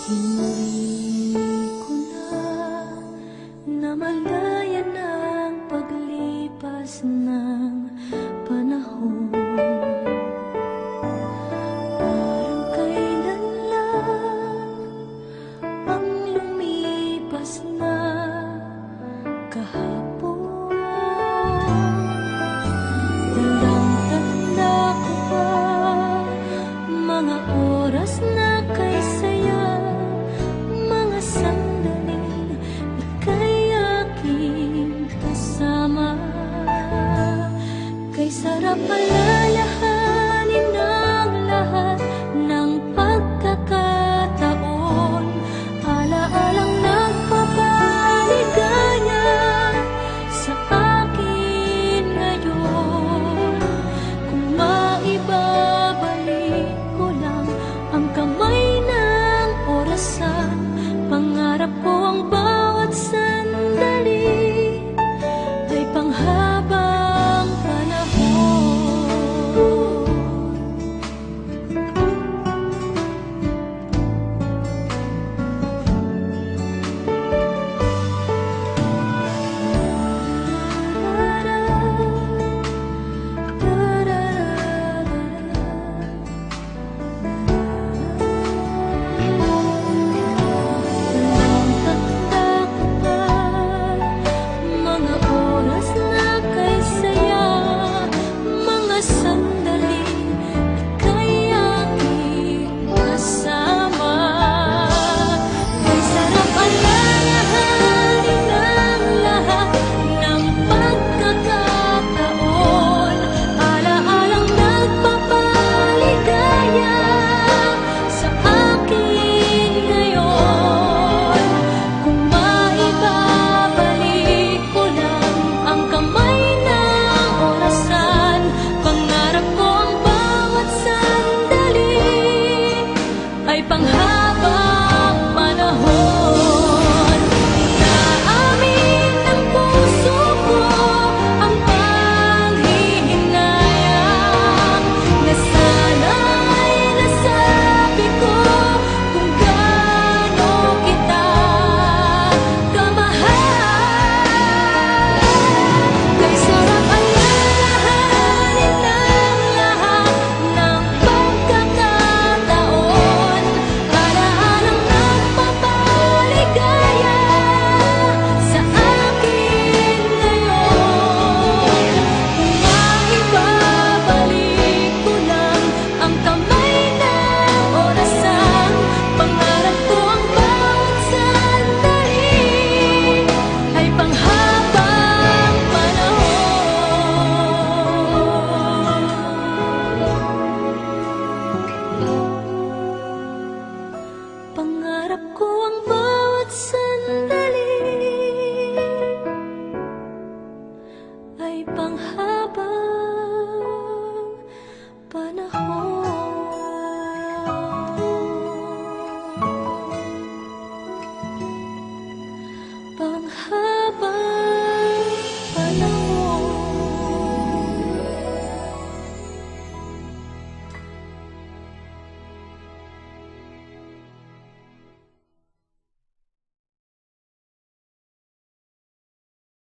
Hinuli ko na malayan ang paglipas ng panahon. Parang kailan lang ang lumipas na kahapon. Tandang-tanda ko pa mga oras na kay saya, mga sandaling ika'y aking kasama. Kay sarap alalahanin ang lahat ng pagkakataon, alaalang nagpapaligaya sa akin ngayon. Kung maibabalik ko lang ang kamay ng orasan, pangarap ko ang bawat sandali ay panghabang panahon. Mga oras na kay saya, mga sandali ika'y aking kasama. Kay sarap alalahanin ang lahat ng pagkakataon, alaalang nagpapaligaya sa akin ngayon. Kung maibabalik ko lang ang kamay ng orasan, pangarap ko ang bawat sandali ay panghabang panahon. Naamin ng puso ko ang panghihinayang na sana'y nasabi ko kung gaano kita kamahal. Kay sarap alalahanin ang lahat ng pagkakataon, alaalang nagpapaligaya sa akin ngayon. Kung maibabalik ko lang ang kamay ng orasan, pangarap ko ang bawat sandali ay panghabang panahon. Pangarap ko ang